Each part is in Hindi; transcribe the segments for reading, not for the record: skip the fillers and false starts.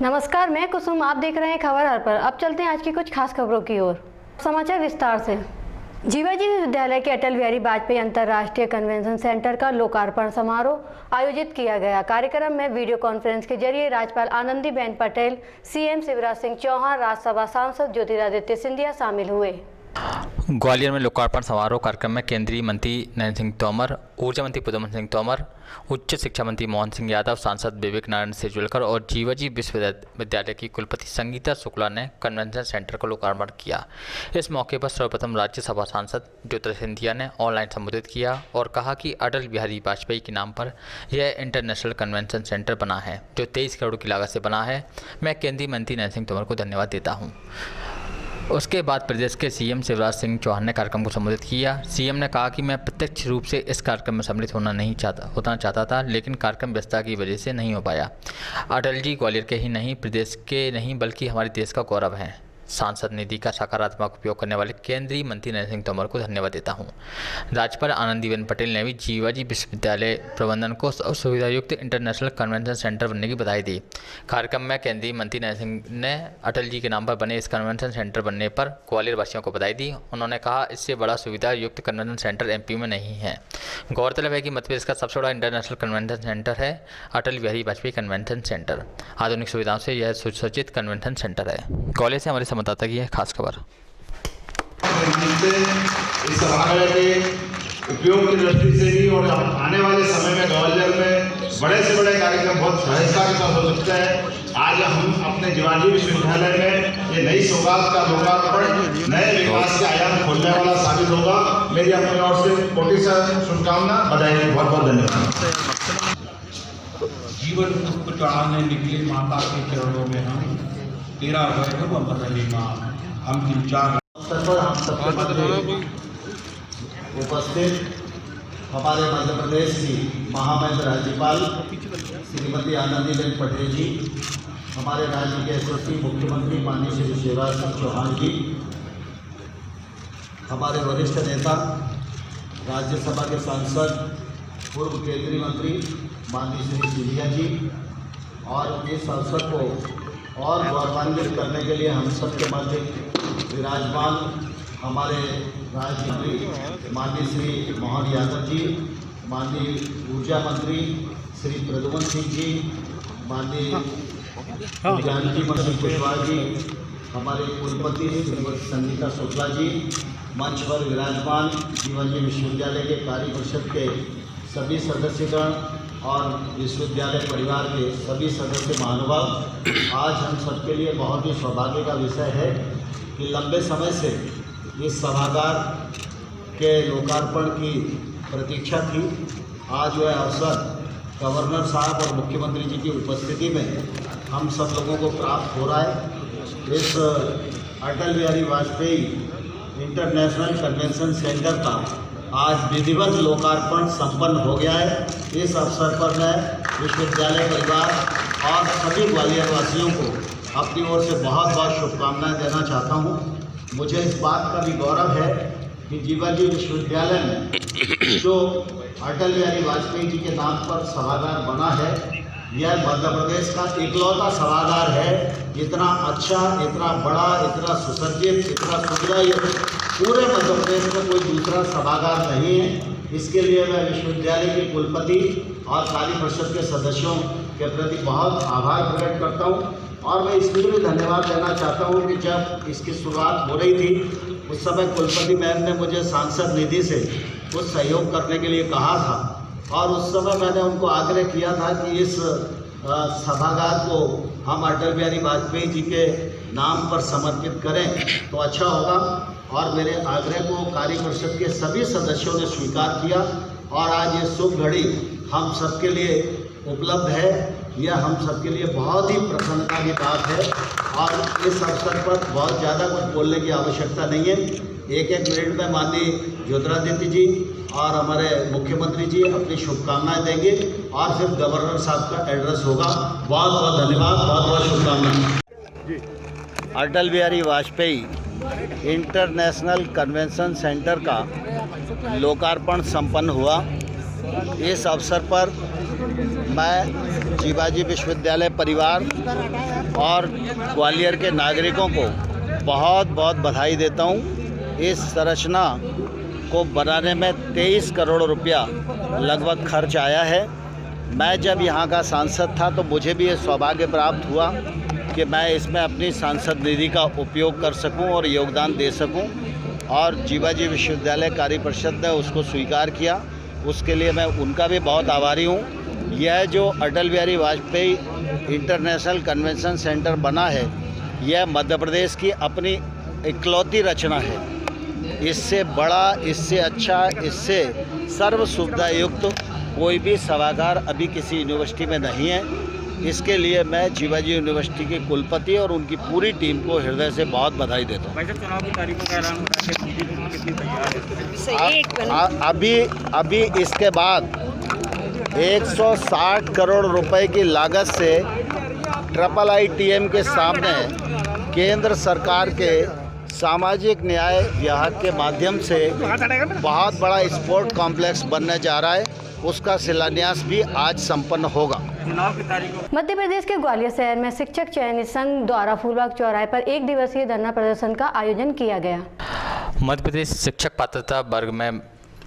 नमस्कार, मैं कुसुम। आप देख रहे हैं खबर हर पर। अब चलते हैं आज की कुछ खास खबरों की ओर। समाचार विस्तार से। जीवाजी विश्वविद्यालय के अटल बिहारी वाजपेयी अंतर्राष्ट्रीय कन्वेंशन सेंटर का लोकार्पण समारोह आयोजित किया गया। कार्यक्रम में वीडियो कॉन्फ्रेंस के जरिए राज्यपाल आनंदीबेन पटेल, सीएम शिवराज सिंह चौहान, राज्यसभा सांसद ज्योतिरादित्य सिंधिया शामिल हुए। ग्वालियर में लोकार्पण समारोह कार्यक्रम में केंद्रीय मंत्री नरेंद्र सिंह तोमर, ऊर्जा मंत्री प्रद्युम्न सिंह तोमर, उच्च शिक्षा मंत्री मोहन सिंह यादव, सांसद विवेक नारायण सेजवलकर और जीवाजी विश्वविद्यालय की कुलपति संगीता शुक्ला ने कन्वेंशन सेंटर का लोकार्पण किया। इस मौके पर सर्वप्रथम राज्यसभा सांसद ज्योतिरादित्य सिंधिया ने ऑनलाइन संबोधित किया और कहा कि अटल बिहारी वाजपेयी के नाम पर यह इंटरनेशनल कन्वेंशन सेंटर बना है, जो 23 करोड़ की लागत से बना है। मैं केंद्रीय मंत्री नरेंद्र सिंह तोमर को धन्यवाद देता हूँ। उसके बाद प्रदेश के सीएम शिवराज सिंह चौहान ने कार्यक्रम को संबोधित किया। सीएम ने कहा कि मैं प्रत्यक्ष रूप से इस कार्यक्रम में सम्मिलित होना चाहता था, लेकिन कार्यक्रम व्यस्तता की वजह से नहीं हो पाया। अटल जी ग्वालियर के ही नहीं, प्रदेश के नहीं बल्कि हमारे देश का गौरव हैं। सांसद निधि का सकारात्मक उपयोग करने वाले केंद्रीय मंत्री नरेंद्र सिंह तोमर को धन्यवाद देता हूं। राज्यपाल आनंदीबेन पटेल ने भी जीवाजी विश्वविद्यालय प्रबंधन को सुविधायुक्त इंटरनेशनल कन्वेंशन सेंटर बनने की बधाई दी। कार्यक्रम में केंद्रीय मंत्री नरेंद्र सिंह ने अटल जी के नाम पर बने इस कन्वेंशन सेंटर बनने पर ग्वालियर वासियों को बधाई दी। उन्होंने कहा, इससे बड़ा सुविधा युक्त कन्वेंशन सेंटर एमपी में नहीं है। गौरतलब है कि मध्य प्रदेश का सबसे बड़ा इंटरनेशनल कन्वेंशन सेंटर है अटल बिहारी वाजपेयी कन्वेंशन सेंटर। आधुनिक सुविधाओं से यह सुसज्जित कन्वेंशन सेंटर है। ग्वालियर से हमारे संवाददाता की है खास खबर। इस सभागार के उपयोग की दृष्टि से भी और आने वाले समय में ग्वालियर में बड़े से बड़े कार्यक्रम बहुत सहजता के साथ हो सकते हैं। आज हम अपने जीवाजी विश्वविद्यालय में ये नई सौगात का लोकार्पण नए विकास के आयाम खोलने वाला साबित होगा। मेरी अपनी ओर से कोटि से शुभकामना, बधाई, बहुत बहुत धन्यवाद। जीवन पुष्प चढ़ाने निकले माता के चरणों में हम, तेरा वैभव बदले माँ, हम तीन चार हम सबके मध्य उपस्थित हमारे मध्य प्रदेश की महामहिम राज्यपाल श्रीमती आनंदीबेन पटेल जी, हमारे राज्य के यशस्वी मुख्यमंत्री माननीय श्री शिवराज सिंह चौहान जी, हमारे वरिष्ठ नेता राज्यसभा के सांसद पूर्व केंद्रीय मंत्री माननीय श्री सिंधिया जी, और इस अवसर को और गौरवान्वित करने के लिए हम सबके मध्य विराजमान हमारे राज्य मंत्री माननीय श्री मोहन यादव जी, माननीय ऊर्जा मंत्री श्री प्रद्युम्न सिंह जी, माननीय जानकी मंत्री कुशवाहा जी, हमारे कुलपति श्रीमती संगीता शुक्ला जी, मंच पर विराजमान जीवाजी विश्वविद्यालय के कार्य परिषद के सभी सदस्यगण और विश्वविद्यालय परिवार के सभी सदस्य महानुभाव, आज हम सबके लिए बहुत ही सौभाग्य का विषय है कि लंबे समय से इस सभागार के लोकार्पण की प्रतीक्षा थी। आज वह अवसर गवर्नर साहब और मुख्यमंत्री जी की उपस्थिति में हम सब लोगों को प्राप्त हो रहा है। इस Atal Bihari Vajpayee international convention centre का आज विधिवत लोकार्पण संपन्न हो गया है। इस अवसर पर मैं विश्वविद्यालय परिवार और सभी ग्वालियर वासियों को अपनी ओर से बहुत बहुत शुभकामनाएं देना चाहता हूं। मुझे इस बात का भी गौरव है कि जीवाजी विश्वविद्यालय में जो अटल बिहारी वाजपेयी जी के नाम पर सभागार बना है, यह मध्य प्रदेश का इकलौता सभागार है। इतना अच्छा, इतना बड़ा, इतना सुसज्जित, इतना सुविधायुक्त पूरे मध्य प्रदेश में कोई दूसरा सभागार नहीं है। इसके लिए मैं विश्वविद्यालय के कुलपति और कार्य परिषद के सदस्यों के प्रति बहुत आभार प्रकट करता हूँ। और मैं इसलिए भी धन्यवाद देना चाहता हूँ कि जब इसकी शुरुआत हो रही थी उस समय कुलपति मैम ने मुझे सांसद निधि से कुछ सहयोग करने के लिए कहा था, और उस समय मैंने उनको आग्रह किया था कि इस सभागार को हम अटल बिहारी वाजपेयी जी के नाम पर समर्पित करें तो अच्छा होगा। और मेरे आग्रह को कार्य परिषद के सभी सदस्यों ने स्वीकार किया और आज ये शुभ घड़ी हम सबके लिए उपलब्ध है। यह हम सबके लिए बहुत ही प्रसन्नता की बात है और इस अवसर पर बहुत ज़्यादा कुछ बोलने की आवश्यकता नहीं है। एक एक मिनट में माननीय ज्योतिरादित्य जी और हमारे मुख्यमंत्री जी अपनी शुभकामनाएं देंगे और फिर गवर्नर साहब का एड्रेस होगा। बहुत बहुत धन्यवाद, बहुत बहुत शुभकामनाएं। Atal Bihari Vajpayee international convention centre का लोकार्पण संपन्न हुआ। इस अवसर पर मैं जीवाजी विश्वविद्यालय परिवार और ग्वालियर के नागरिकों को बहुत बहुत बधाई देता हूँ। इस संरचना को बनाने में 23 करोड़ रुपया लगभग खर्च आया है। मैं जब यहाँ का सांसद था तो मुझे भी ये सौभाग्य प्राप्त हुआ कि मैं इसमें अपनी सांसद निधि का उपयोग कर सकूं और योगदान दे सकूं, और जीवाजी विश्वविद्यालय कार्य परिषद ने उसको स्वीकार किया। उसके लिए मैं उनका भी बहुत आभारी हूं। यह जो Atal Bihari Vajpayee international convention centre बना है, यह मध्य प्रदेश की अपनी इकलौती रचना है। इससे बड़ा, इससे अच्छा, इससे सर्व सुविधा युक्त कोई भी सभागार अभी किसी यूनिवर्सिटी में नहीं है। इसके लिए मैं जीवाजी यूनिवर्सिटी के कुलपति और उनकी पूरी टीम को हृदय से बहुत बधाई देता हूँ। चुनाव की तारीखों का ऐलान कितनी तैयार है? अभी इसके बाद 160 करोड़ रुपए की लागत से IIITM के सामने केंद्र सरकार के सामाजिक न्याय विभाग के माध्यम से बहुत बड़ा स्पोर्ट कॉम्प्लेक्स बनने जा रहा है। उसका शिलान्यास भी आज संपन्न होगा। मध्य प्रदेश के ग्वालियर शहर में शिक्षक चयनित संघ द्वारा फूलबाग चौराहे पर 1 दिवसीय धरना प्रदर्शन का आयोजन किया गया। मध्य प्रदेश शिक्षक पात्रता वर्ग में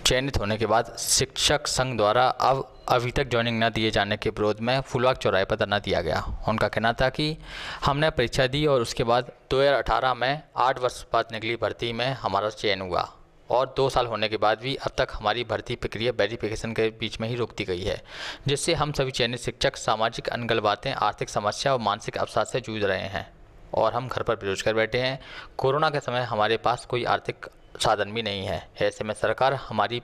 चयनित होने के बाद शिक्षक संघ द्वारा अब अभी तक ज्वाइनिंग न दिए जाने के विरोध में फूलबाग चौराहे पर धरना दिया गया। उनका कहना था कि हमने परीक्षा दी और उसके बाद 2018 में 8 वर्ष बाद निकली भर्ती में हमारा चयन हुआ, और 2 साल होने के बाद भी अब तक हमारी भर्ती प्रक्रिया वेरिफिकेशन के बीच में ही रोक दी गई है, जिससे हम सभी चयनित शिक्षक सामाजिक अनगलबातें, आर्थिक समस्या और मानसिक अवसाद से जूझ रहे हैं और हम घर पर बेरोजगार बैठे हैं। कोरोना के समय हमारे पास कोई आर्थिक साधन भी नहीं है। ऐसे में सरकार हमारी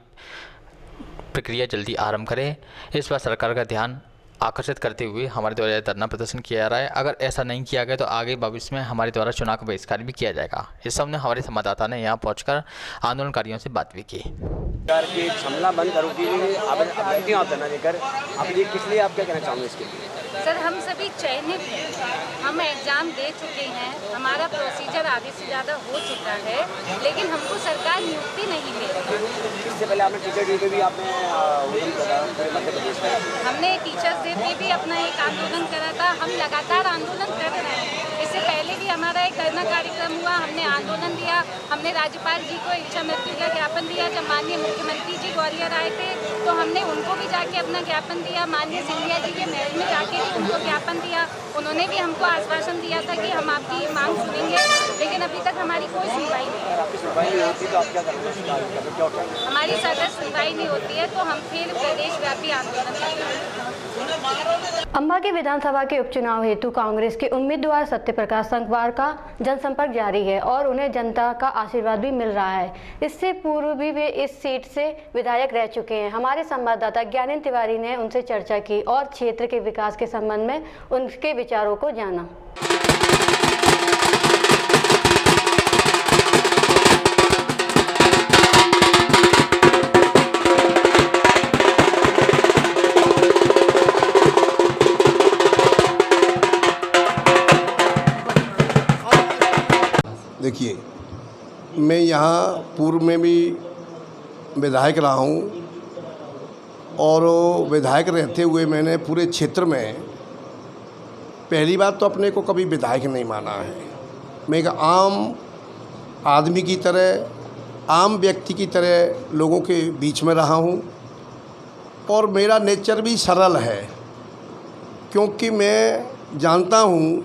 प्रक्रिया जल्दी आरंभ करे, इस पर सरकार का ध्यान आकर्षित करते हुए हमारे द्वारा धरना प्रदर्शन किया जा रहा है। अगर ऐसा नहीं किया गया तो आगे भविष्य में हमारे द्वारा चुनाव का बहिष्कार भी किया जाएगा। इस सब ने हमारे संवाददाता ने यहाँ पहुंचकर आंदोलनकारियों से बात भी की। सरकार की छमला बंद करो की आप धरना देकर अब ये किस लिए आप क्या कहना चाहोगे इसके लिए? सर, हम सभी चयनित हैं, हम एग्ज़ाम दे चुके हैं, हमारा प्रोसीजर आधे से ज़्यादा हो चुका है, लेकिन हमको सरकार नियुक्ति नहीं दे रही। इससे पहले आपने टीचर डे पे भी आपने मध्य प्रदेश में हमने टीचर्स डे पे भी अपना एक आंदोलन करा था। हम लगातार आंदोलन कर रहे हैं। इससे पहले भी हमारा एक धरना कार्यक्रम हुआ, हमने आंदोलन दिया, हमने राज्यपाल जी को इच्छा मृत्यु का ज्ञापन दिया। जब माननीय मुख्यमंत्री जी ग्वालियर आए थे तो हमने उनको भी जाके अपना ज्ञापन दिया। माननीय सिंधिया जी के महल में जाके भी उनको ज्ञापन दिया। उन्होंने भी हमको आश्वासन दिया था कि हम आपकी मांग सुनेंगे, लेकिन अभी तक हमारी कोई सुनवाई नहीं है। हमारी सदस्य सुनवाई नहीं होती है तो हम फिर प्रदेश व्यापी आंदोलन करेंगे। अंबा के विधानसभा के उपचुनाव हेतु कांग्रेस के उम्मीदवार सत्यप्रकाश संगवार का जनसंपर्क जारी है और उन्हें जनता का आशीर्वाद भी मिल रहा है। इससे पूर्व भी वे इस सीट से विधायक रह चुके हैं। हमारे संवाददाता ज्ञानेंद्र तिवारी ने उनसे चर्चा की और क्षेत्र के विकास के संबंध में उनके विचारों को जाना। देखिए, मैं यहाँ पूर्व में भी विधायक रहा हूँ और विधायक रहते हुए मैंने पूरे क्षेत्र में पहली बात तो अपने को कभी विधायक नहीं माना है। मैं एक आम आदमी की तरह, आम व्यक्ति की तरह लोगों के बीच में रहा हूँ और मेरा नेचर भी सरल है, क्योंकि मैं जानता हूँ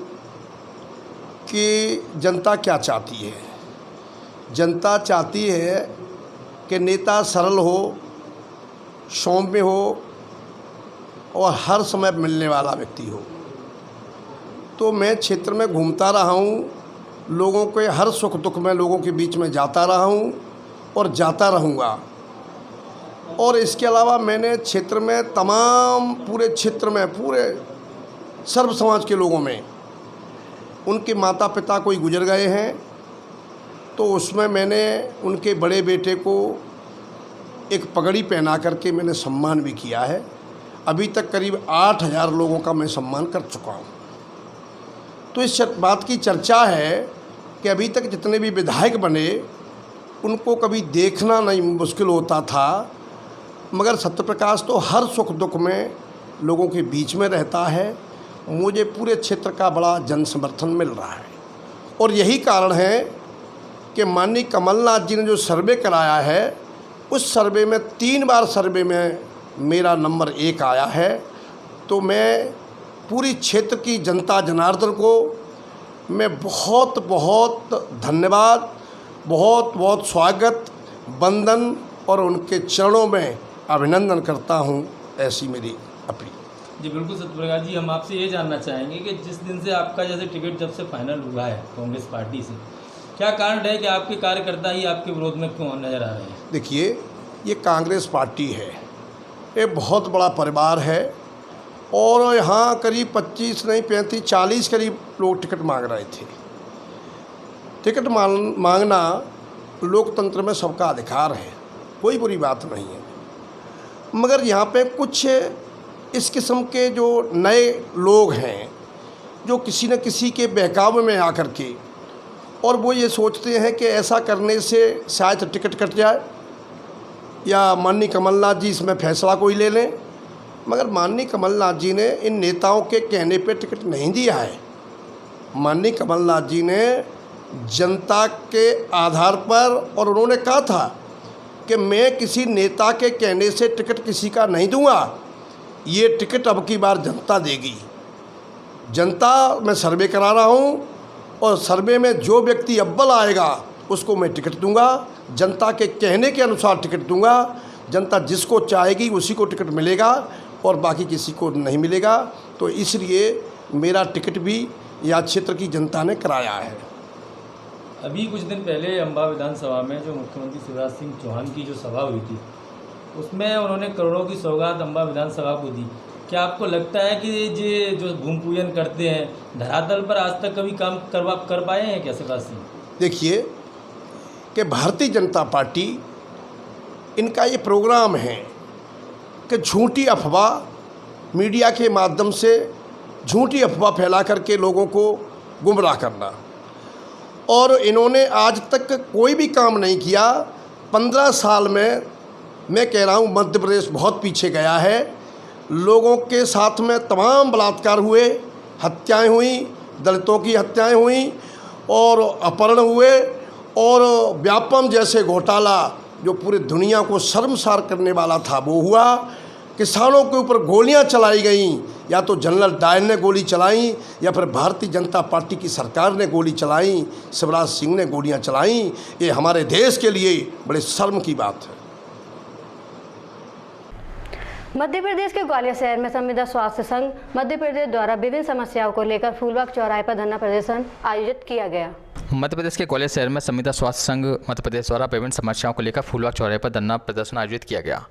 कि जनता क्या चाहती है। जनता चाहती है कि नेता सरल हो, सौम्य हो और हर समय मिलने वाला व्यक्ति हो। तो मैं क्षेत्र में घूमता रहा हूँ, लोगों के हर सुख दुख में लोगों के बीच में जाता रहा हूँ और जाता रहूँगा। और इसके अलावा मैंने क्षेत्र में तमाम पूरे क्षेत्र में पूरे सर्व समाज के लोगों में उनके माता पिता कोई गुजर गए हैं तो उसमें मैंने उनके बड़े बेटे को एक पगड़ी पहना करके मैंने सम्मान भी किया है। अभी तक करीब 8000 लोगों का मैं सम्मान कर चुका हूँ। तो इस बात की चर्चा है कि अभी तक जितने भी विधायक बने उनको कभी देखना नहीं मुश्किल होता था, मगर सत्यप्रकाश तो हर सुख दुख में लोगों के बीच में रहता है मुझे पूरे क्षेत्र का बड़ा जन समर्थन मिल रहा है। और यही कारण है कि माननीय कमलनाथ जी ने जो सर्वे कराया है, उस सर्वे में 3 बार सर्वे में मेरा नंबर 1 आया है। तो मैं पूरी क्षेत्र की जनता जनार्दन को मैं बहुत बहुत धन्यवाद, बहुत बहुत स्वागत, वंदन और उनके चरणों में अभिनंदन करता हूं। ऐसी मेरी अपील। जी बिल्कुल सत्यप्रकाश जी, हम आपसे ये जानना चाहेंगे कि जिस दिन से आपका जैसे टिकट जब से फाइनल हुआ है कांग्रेस पार्टी से, क्या कारण है कि आपके कार्यकर्ता ही आपके विरोध में क्यों नजर आ रहे हैं? देखिए, ये कांग्रेस पार्टी है, ये बहुत बड़ा परिवार है और यहाँ करीब 25 नहीं 35 40 करीब लोग टिकट मांग रहे थे। टिकट मांगना लोकतंत्र में सबका अधिकार है, कोई बुरी बात नहीं है। मगर यहाँ पे कुछ इस किस्म के जो नए लोग हैं, जो किसी न किसी के बहकावे में आकर के और वो ये सोचते हैं कि ऐसा करने से शायद टिकट कट जाए या माननीय कमलनाथ जी इसमें फैसला कोई ले लें। मगर माननीय कमलनाथ जी ने इन नेताओं के कहने पे टिकट नहीं दिया है। माननीय कमलनाथ जी ने जनता के आधार पर, और उन्होंने कहा था कि मैं किसी नेता के कहने से टिकट किसी का नहीं दूंगा, ये टिकट अब की बार जनता देगी। जनता मैं सर्वे करा रहा हूँ और सर्वे में जो व्यक्ति अव्वल आएगा उसको मैं टिकट दूंगा, जनता के कहने के अनुसार टिकट दूंगा। जनता जिसको चाहेगी उसी को टिकट मिलेगा और बाकी किसी को नहीं मिलेगा। तो इसलिए मेरा टिकट भी यहाँ क्षेत्र की जनता ने कराया है। अभी कुछ दिन पहले अम्बा विधानसभा में जो मुख्यमंत्री शिवराज सिंह चौहान की जो सभा हुई थी, उसमें उन्होंने करोड़ों की सौगात अम्बा विधानसभा को दी। क्या आपको लगता है कि ये जो भूमि पूजन करते हैं धरातल पर आज तक कभी काम कर पाए हैं क्या शिवराज सिंह? देखिए कि भारतीय जनता पार्टी, इनका ये प्रोग्राम है कि झूठी अफवाह मीडिया के माध्यम से झूठी अफवाह फैला करके लोगों को गुमराह करना। और इन्होंने आज तक कोई भी काम नहीं किया। 15 साल में मैं कह रहा हूँ मध्य प्रदेश बहुत पीछे गया है। लोगों के साथ में तमाम बलात्कार हुए, हत्याएं हुई, दलितों की हत्याएं हुई और अपहरण हुए और व्यापम जैसे घोटाला जो पूरी दुनिया को शर्मसार करने वाला था वो हुआ। किसानों के ऊपर गोलियां चलाई गईं, या तो जनरल डायर ने गोली चलाई या फिर भारतीय जनता पार्टी की सरकार ने गोली चलाई, शिवराज सिंह ने गोलियां चलाईं। ये हमारे देश के लिए बड़े शर्म की बात है। मध्य प्रदेश के ग्वालियर शहर में संविदा स्वास्थ्य संघ मध्य प्रदेश द्वारा विभिन्न समस्याओं को लेकर फूलबाग चौराहे पर धरना प्रदर्शन आयोजित किया गया। मध्य प्रदेश के ग्वालियर शहर में संविदा स्वास्थ्य संघ मध्य प्रदेश द्वारा विभिन्न समस्याओं को लेकर फूलबाग चौराहे पर धरना प्रदर्शन आयोजित किया गया।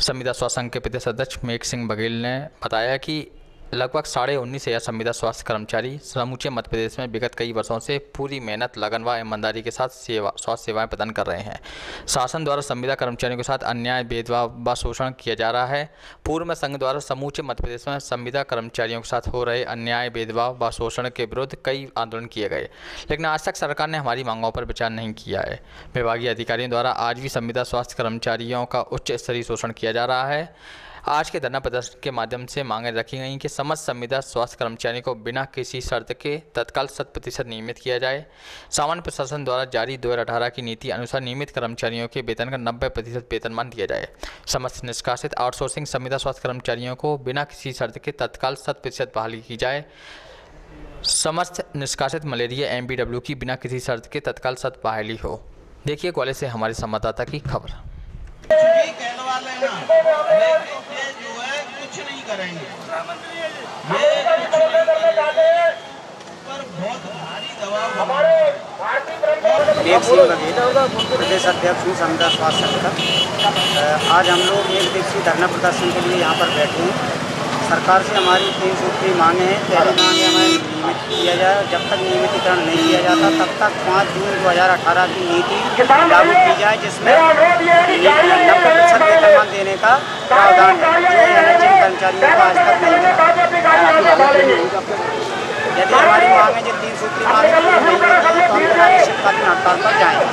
संविदा स्वास्थ्य संघ के प्रदेश अध्यक्ष मेघ सिंह बघेल ने बताया कि लगभग 19,500 संविदा स्वास्थ्य कर्मचारी समूचे मध्य प्रदेश में विगत कई वर्षों से पूरी मेहनत, लगन व ईमानदारी के साथ स्वास्थ्य सेवाएं प्रदान कर रहे हैं। शासन द्वारा संविदा कर्मचारियों के साथ अन्याय, भेदभाव व शोषण किया जा रहा है। पूर्व में संघ द्वारा समूचे मध्य प्रदेश में संविदा कर्मचारियों के साथ हो रहे अन्याय, भेदभाव व शोषण के विरुद्ध कई आंदोलन किए गए, लेकिन आज तक सरकार ने हमारी मांगों पर विचार नहीं किया है। विभागीय अधिकारियों द्वारा आज भी संविदा स्वास्थ्य कर्मचारियों का उच्च स्तरीय शोषण किया जा रहा है। आज के धरना प्रदर्शन के माध्यम से मांगें रखी गई कि समस्त संविदा स्वास्थ्य कर्मचारियों को बिना किसी शर्त के तत्काल 100% नियमित किया जाए। सामान्य प्रशासन द्वारा जारी 2018 की नीति अनुसार नियमित कर्मचारियों के वेतन का 90% वेतनमान दिया जाए। समस्त निष्कासित आउटसोर्सिंग संविदा स्वास्थ्य कर्मचारियों को बिना किसी शर्त के तत्काल 100% बहाली की जाए। समस्त निष्कासित मलेरिया MPW की बिना किसी शर्त के तत्काल 100% बहाली हो। देखिए ग्वालियर से हमारे संवाददाता की खबर। कहने वाले ना ये जो है कुछ नहीं करेंगे, ये कुछ नहीं करेंगे पर बहुत भारी दबाव हमारे मेघ सिंह बघेल प्रदेश अध्यक्ष हूँ संविदा स्वास्थ्य संघ का। आज हम लोग एक दिवसीय धरना प्रदर्शन के लिए यहाँ पर बैठे हैं। सरकार से हमारी 3 सूत्री मांगे हैं। पहली मांगे हमें नियमित किया जाए, जब तक नियमितीकरण नहीं किया जाता तब तक 5 जून 2018 की नीति लागू की जाए, जिसमें 90% वेतनमान देने का प्रावधान है, जो जिन कर्मचारियों को आज तक नहीं मिला। यदि हमारी मांगे जो 3 सूत्री मांगे नहीं मिलती तो हम अनिश्चितकालीन हड़ताल पर जाएंगे।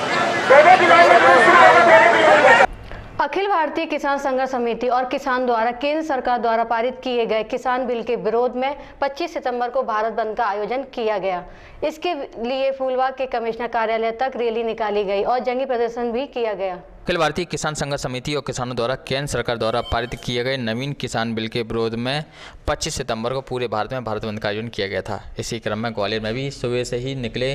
अखिल भारतीय किसान संघर्ष समिति और किसान द्वारा केंद्र सरकार द्वारा पारित किए गए किसान बिल के विरोध में 25 सितंबर को भारत बंद का आयोजन किया गया। इसके लिए फूलबाग के कमिश्नर कार्यालय तक रैली निकाली गई और जंगी प्रदर्शन भी किया गया। अखिल भारतीय किसान संघर्ष समिति और किसानों द्वारा केंद्र सरकार द्वारा पारित किए गए नवीन किसान बिल के विरोध में 25 सितंबर को पूरे भारत में भारत बंद का आयोजन किया गया था। इसी क्रम में ग्वालियर में भी सुबह से ही निकले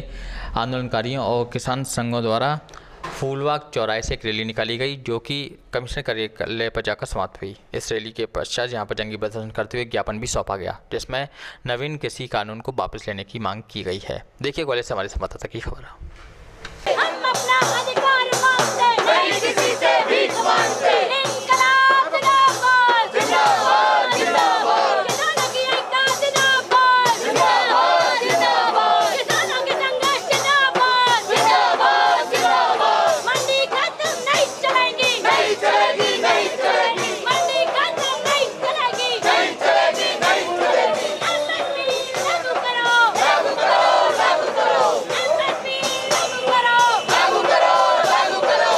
आंदोलनकारियों और किसान संघों द्वारा फूलबाग चौराहे से एक रैली निकाली गई, जो कि कमिश्नर कार्यालय पर जाकर समाप्त हुई। इस रैली के पश्चात यहाँ पर जंगी प्रदर्शन करते हुए ज्ञापन भी सौंपा गया, जिसमें नवीन कृषि कानून को वापस लेने की मांग की गई है। देखिए ग्वालियर से हमारे संवाददाता की खबर। हम अपना अधिकार मांगते, नहीं किसी से भीख मांगते। इंकलाब जिंदाबाद, जिंदाबाद, जिंदाबाद। किसानों की एकता जिंदाबाद, जिंदाबाद, जिंदाबाद। किसानों की संघर्ष जिंदाबाद, जिंदाबाद, जिंदाबाद। मंडी खत्म नहीं चलेगी, नहीं चलेगी, नहीं चलेगी। मंडी खत्म नहीं चलेगी, नहीं चलेगी, नहीं चलेगी। एमएसपी लागू करो, लागू करो, लागू करो। एमएसपी लागू करो, लागू करो, लागू करो।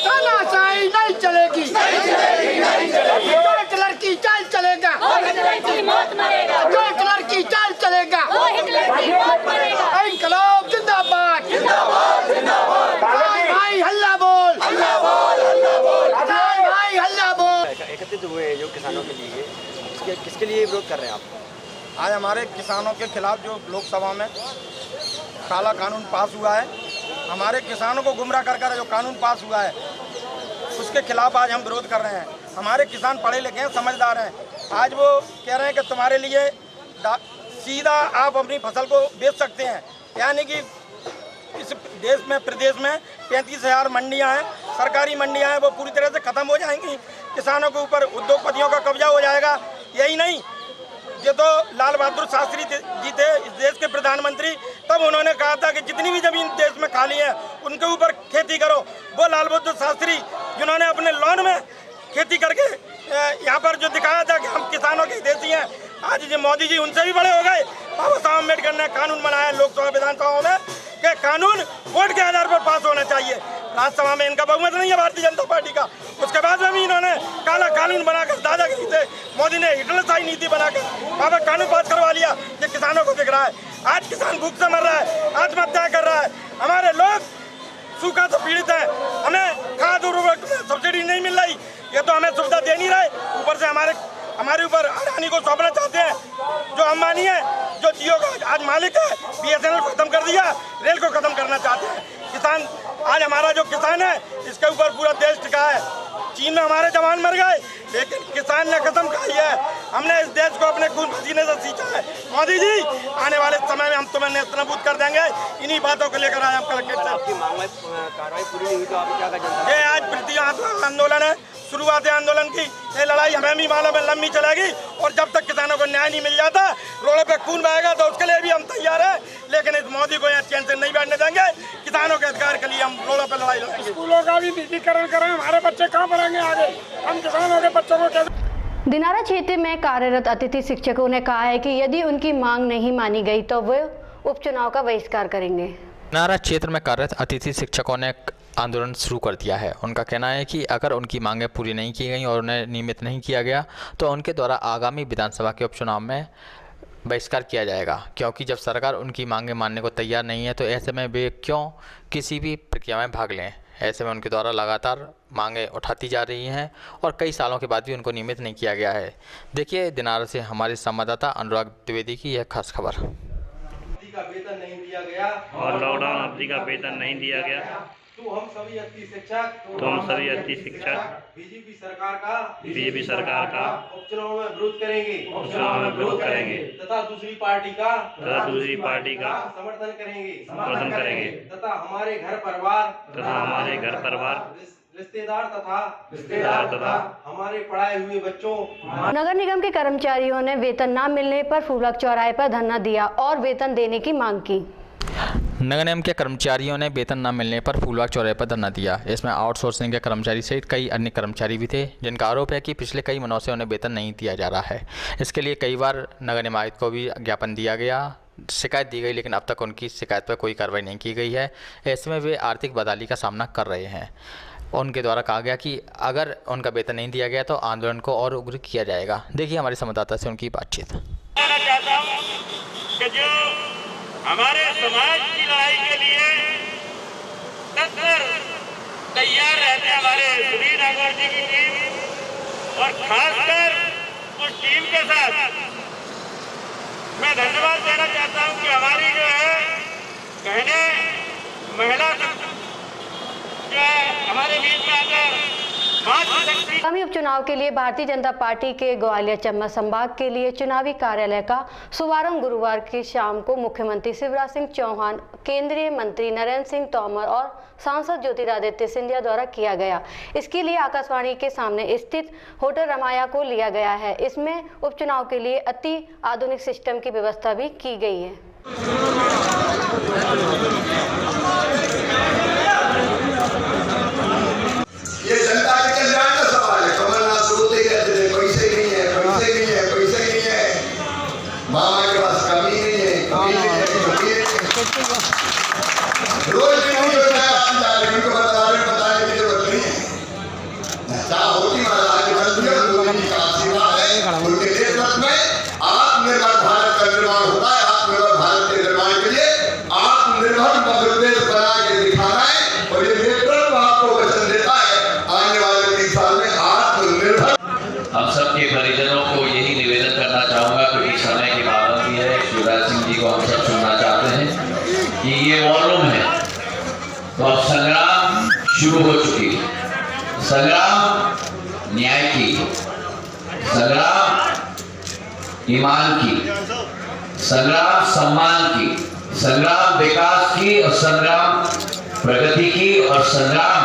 तानाशाही नहीं चलेगी, नहीं चलेगी, नहीं चलेगी। जो हिटलर की चाल चलेगा, वो हिटलर की मौत मरेगा। जो हिटलर की चाल चलेगा, वो हिटलर की मौत मरेगा। इंकलाब जिंदाबाद, जिंदाबाद, जिंदाबाद। भाई हल्ला बोल, हल्ला बोल, हल्ला बोल। भाई हल्ला बोल। एकत्रित हुए जो किसानों के लिए, किसके लिए विरोध कर रहे हैं आप? आज हमारे किसानों के खिलाफ जो लोकसभा में काला कानून पास हुआ है, हमारे किसानों को गुमराह कर जो कानून पास हुआ है, उसके खिलाफ आज हम विरोध कर रहे हैं। हमारे किसान पढ़े लिखे हैं, समझदार हैं। आज वो कह रहे हैं कि तुम्हारे लिए सीधा आप अपनी फसल को बेच सकते हैं, यानी कि इस देश में प्रदेश में 35,000 मंडियाँ हैं, सरकारी मंडियाँ हैं, वो पूरी तरह से ख़त्म हो जाएंगी। किसानों के ऊपर उद्योगपतियों का कब्जा हो जाएगा। यही नहीं, ये तो लाल बहादुर शास्त्री जी थे इस देश के प्रधानमंत्री, तब उन्होंने कहा था कि जितनी भी जमीन देश में खाली है उनके ऊपर खेती करो। वो लाल बहादुर शास्त्री जिन्होंने अपने लॉन में खेती करके यहाँ पर जो दिखाया था कि हम किसानों के हितैषी हैं, आज जो मोदी जी उनसे भी बड़े हो गए। बाबा साहब अम्बेडकर ने कानून बनाया लोकसभा विधानसभा में कि कानून वोट के आधार पर पास होना चाहिए। राज्यसभा में इनका बहुमत नहीं है भारतीय जनता पार्टी का, उसके बाद में भी इन्होंने काला कानून बनाकर दादागिरी से मोदी ने हिटलरशाही नीति बनाकर वहाँ पर कानून पास करवा लिया। ये किसानों को दिख रहा है। आज किसान भूख से मर रहा है, आत्महत्या कर रहा है। हमारे लोग सूखा से पीड़ित हैं, हमें खाद उर्वरक सब्सिडी नहीं मिल रही, ये तो हमें सुविधा दे नहीं रहे। ऊपर से हमारे ऊपर अडानी को सौंपना चाहते हैं, जो अंबानी है, जो जियो का आज मालिक है। BSNL को खत्म कर दिया, रेल को खत्म करना चाहते हैं। किसान आज हमारा जो किसान है, इसके ऊपर पूरा देश टिका है। चीन में हमारे जवान मर गए, लेकिन किसान ने कसम खाई है, हमने इस देश को अपने खून पसीने से सींचा है। मोदी जी, आने वाले समय में हम तुम्हें नेस्तनाबूद कर देंगे। इन्हीं बातों को लेकर आए हम कलेक्टर साहब की मांग में कार्रवाई पूरी नहीं हुई तो आप क्या करेंगे? ये आज प्रति आंदोलन है, शुरुआत है आंदोलन की। ये लड़ाई हमें भी मालूम है लंबी चलेगी, और जब तक किसानों को न्याय नहीं मिल जाता, रोडों पे खून बहेगा, तो उसके लिए भी हम तैयार हैं। लेकिन इस मोदी को यहाँ चैन से नहीं बैठने देंगे। किसानों के अधिकार के लिए हम रोडों पे लड़ाई लड़ेंगे। स्कूलों का भी विद्युतीकरण करें, हमारे बच्चे कहाँ पढ़ेंगे आगे? हम किसानों के बच्चों को कैसे? दिनारा क्षेत्र में कार्यरत अतिथि शिक्षकों ने कहा है कि यदि उनकी मांग नहीं मानी गई तो वे उपचुनाव का बहिष्कार करेंगे। दिनारा क्षेत्र में कार्यरत अतिथि शिक्षकों ने आंदोलन शुरू कर दिया है। उनका कहना है कि अगर उनकी मांगें पूरी नहीं की गई और उन्हें नियमित नहीं किया गया तो उनके द्वारा आगामी विधानसभा के उपचुनाव में बहिष्कार किया जाएगा, क्योंकि जब सरकार उनकी मांगें मानने को तैयार नहीं है तो ऐसे में वे क्यों किसी भी प्रक्रिया में भाग लें। ऐसे में उनके द्वारा लगातार मांगें उठाती जा रही हैं और कई सालों के बाद भी उनको नियमित नहीं किया गया है। देखिए दिनारा से हमारे संवाददाता अनुराग द्विवेदी की यह खास खबर। का वेतन नहीं दिया गया और लॉकडाउन अवधि का वेतन नहीं दिया गया तो हम सभी अति शिक्षक बीजेपी सरकार का उपचुनाव में विरोध करेंगे तथा दूसरी पार्टी का समर्थन करेंगे तथा हमारे घर परिवार रिश्तेदार तथा हमारे पढ़ाए हुए बच्चों। नगर निगम के कर्मचारियों ने वेतन न मिलने पर फूलबाग चौराहे पर धरना दिया और वेतन देने की मांग की। नगर निगम के कर्मचारियों ने वेतन न मिलने पर फूलबाग चौराहे पर धरना दिया। इसमें आउटसोर्सिंग के कर्मचारी सहित कई अन्य कर्मचारी भी थे, जिनका आरोप है कि पिछले कई महीनों से उन्हें वेतन नहीं दिया जा रहा है। इसके लिए कई बार नगर निगम आयुक्त को भी ज्ञापन दिया गया, शिकायत दी गई, लेकिन अब तक उनकी शिकायत पर कोई कार्रवाई नहीं की गई है। ऐसे में वे आर्थिक बदहाली का सामना कर रहे हैं। उनके द्वारा कहा गया कि अगर उनका वेतन नहीं दिया गया तो आंदोलन को और उग्र किया जाएगा। देखिए हमारे संवाददाता से उनकी बातचीत। कहना चाहता हूं कि जो हमारे समाज की लड़ाई के लिए तत्पर तैयार रहते हैं हमारे सुधीर नागौर जी की टीम, और खासकर उस टीम के साथ मैं धन्यवाद देना चाहता हूं कि हमारी जो है कहने महिला जो है हमारे बीच में आकर आगामी उपचुनाव के लिए भारतीय जनता पार्टी के ग्वालियर चंबल संभाग के लिए चुनावी कार्यालय का शुभारंभ गुरुवार की शाम को मुख्यमंत्री शिवराज सिंह चौहान, केंद्रीय मंत्री नरेंद्र सिंह तोमर और सांसद ज्योतिरादित्य सिंधिया द्वारा किया गया। इसके लिए आकाशवाणी के सामने स्थित होटल रमाया को लिया गया है। इसमें उपचुनाव के लिए अति आधुनिक सिस्टम की व्यवस्था भी की गई है। ये जनता के कल्याण का सवाल है। कमलनाथ रोते कहते थे पैसे ही नहीं है, पैसे ही नहीं है, पैसे ही नहीं है, मामा के पास कमी नहीं है, कमी नहीं है, कमी नहीं है। रोज नहीं होता है, आप जाकर इनको बताने की जरूरत नहीं है। क्या होती महाराज की मंत्री का आशीर्वाद है, उनके नेतृत्व में आत्मनिर्भर भारत का निर्माण होता है। आत्मनिर्भर भारत के निर्माण के लिए आत्मनिर्भर मध्य प्रदेश बना के दिखाना है, और ये नेतृत्व आपको वचन देता है आने वाले 3 साल में आत्मनिर्भर। हम सबके परिजनों को यही निवेदन करना चाहूंगा, क्योंकि समय की पाबंदी है। शिवराज सिंह जी को हम सब सुनना चाहते हैं कि ये वॉर रूम है, तो अब संग्राम शुरू हो चुकी है। संग्राम न्याय की, संग्राम ईमान की, संग्राम सम्मान की, संग्राम विकास की, और संग्राम प्रगति की, और संग्राम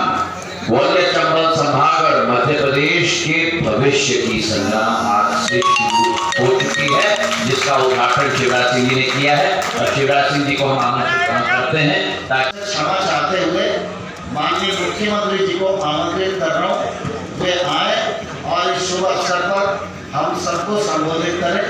ग्वालियर चंबल संभाग और मध्य प्रदेश के भविष्य की संग्राम आज से शुरू हो चुकी है, जिसका उद्घाटन शिवराज सिंह जी ने किया है। और शिवराज सिंह जी को हम आमंत्रित करते हैं ताकि क्षमा चाहते हुए माननीय मुख्यमंत्री जी को आमंत्रित कर रहा हूँ वे आए और इस शुभ अवसर पर हम सबको संबोधित करें।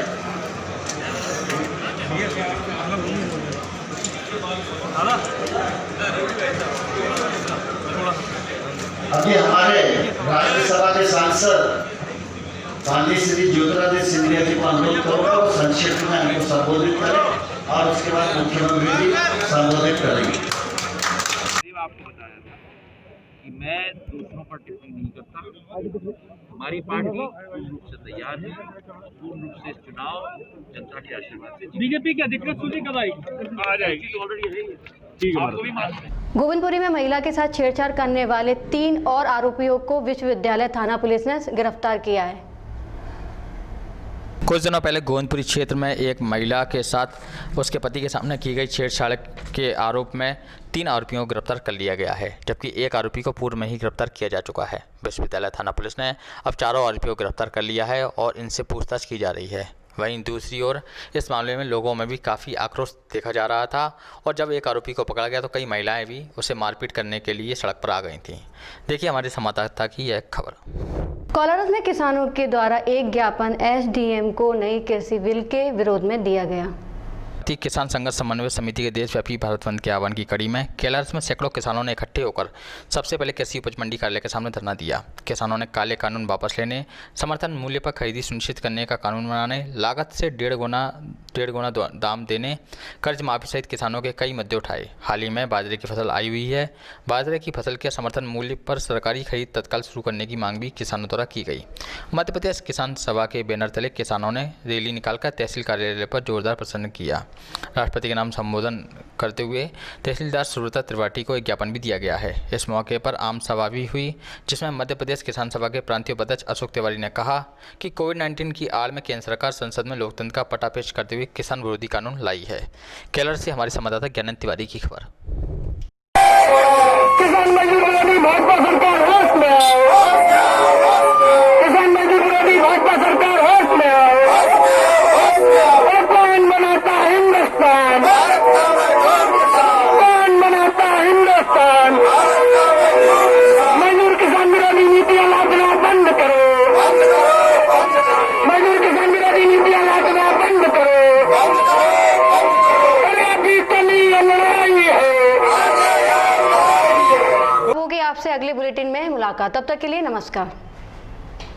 अभी हमारे राज्यसभा के सांसद माननीय श्री ज्योतिरादित्य सिंधिया जी को अनुरोध करूंगा वो संक्षिप्त में हमको संबोधित करें, और उसके बाद मुख्यमंत्री जी संबोधित करेंगे। आपको बताया था कि मैं दूसरों पर टिप्पणी नहीं करता। हमारी पार्टी पूर्ण रूप से तैयार है, पूर्ण रूप से चुनाव जनता के आशीर्वाद से। बीजेपी की अधिकृत सूची कब आएगी? आ जाएगी, तो ऑलरेडी है। आपको भी मालूम है। गोविंदपुरी में महिला के साथ छेड़छाड़ करने वाले 3 और आरोपियों को विश्वविद्यालय थाना पुलिस ने गिरफ्तार किया है। कुछ दिनों पहले गोविंदपुरी क्षेत्र में एक महिला के साथ उसके पति के सामने की गई छेड़छाड़ के आरोप में 3 आरोपियों को गिरफ्तार कर लिया गया है, जबकि एक आरोपी को पूर्व में ही गिरफ्तार किया जा चुका है। विश्वविद्यालय थाना पुलिस ने अब 4 आरोपियों को गिरफ्तार कर लिया है और इनसे पूछताछ की जा रही है। वहीं दूसरी ओर इस मामले में लोगों में भी काफ़ी आक्रोश देखा जा रहा था, और जब एक आरोपी को पकड़ा गया तो कई महिलाएं भी उसे मारपीट करने के लिए सड़क पर आ गई थीं। देखिए हमारे संवाददाता की यह खबर। कोलारस में किसानों के द्वारा एक ज्ञापन एसडीएम को नई कृषि बिल के विरोध में दिया गया। किसान संघर्ष समन्वय समिति के देशव्यापी भारत बंद के आह्वान की कड़ी में कोलारस में सैकड़ों किसानों ने इकट्ठे होकर सबसे पहले कृषि उपज मंडी कार्यालय के सामने धरना दिया। किसानों ने काले कानून वापस लेने, समर्थन मूल्य पर खरीदी सुनिश्चित करने का कानून बनाने, लागत से डेढ़ गुना दाम देने, कर्ज माफी सहित किसानों के कई मुद्दे उठाए। हाल ही में बाजरे की फसल आई हुई है। बाजरे की फसल के समर्थन मूल्य पर सरकारी खरीद तत्काल शुरू करने की मांग भी किसानों द्वारा की गई। मध्य प्रदेश किसान सभा के बैनर तले किसानों ने रैली निकालकर तहसील कार्यालय पर जोरदार प्रदर्शन किया। राष्ट्रपति के नाम संबोधन करते हुए तहसीलदार सुब्रता त्रिपाठी को एक ज्ञापन भी दिया गया है। इस मौके पर आम सभा भी हुई, जिसमें मध्य प्रदेश किसान सभा के प्रांतीय उपाध्यक्ष अशोक तिवारी ने कहा कि कोविड-19 की आड़ में केंद्र सरकार संसद में लोकतंत्र का पटापेश करते हुए किसान विरोधी कानून लाई है। केरल से हमारे संवाददाता ज्ञानंद तिवारी की खबर। किसान मजदूर विरोधी भाजपा सरकार होश में आओ। किसान मजदूर विरोधी भाजपा सरकार होश में आओ। कौन बनाता हिंदुस्तान? कौन बनाता हिंदुस्तान? मजदूर किसान विरोधी नीतियां लादना बंद करो। मजदूर किसान विरोधी नीतियां लादना बंद करो। आपसे अगले बुलेटिन में मुलाकात, तब तक के लिए नमस्कार।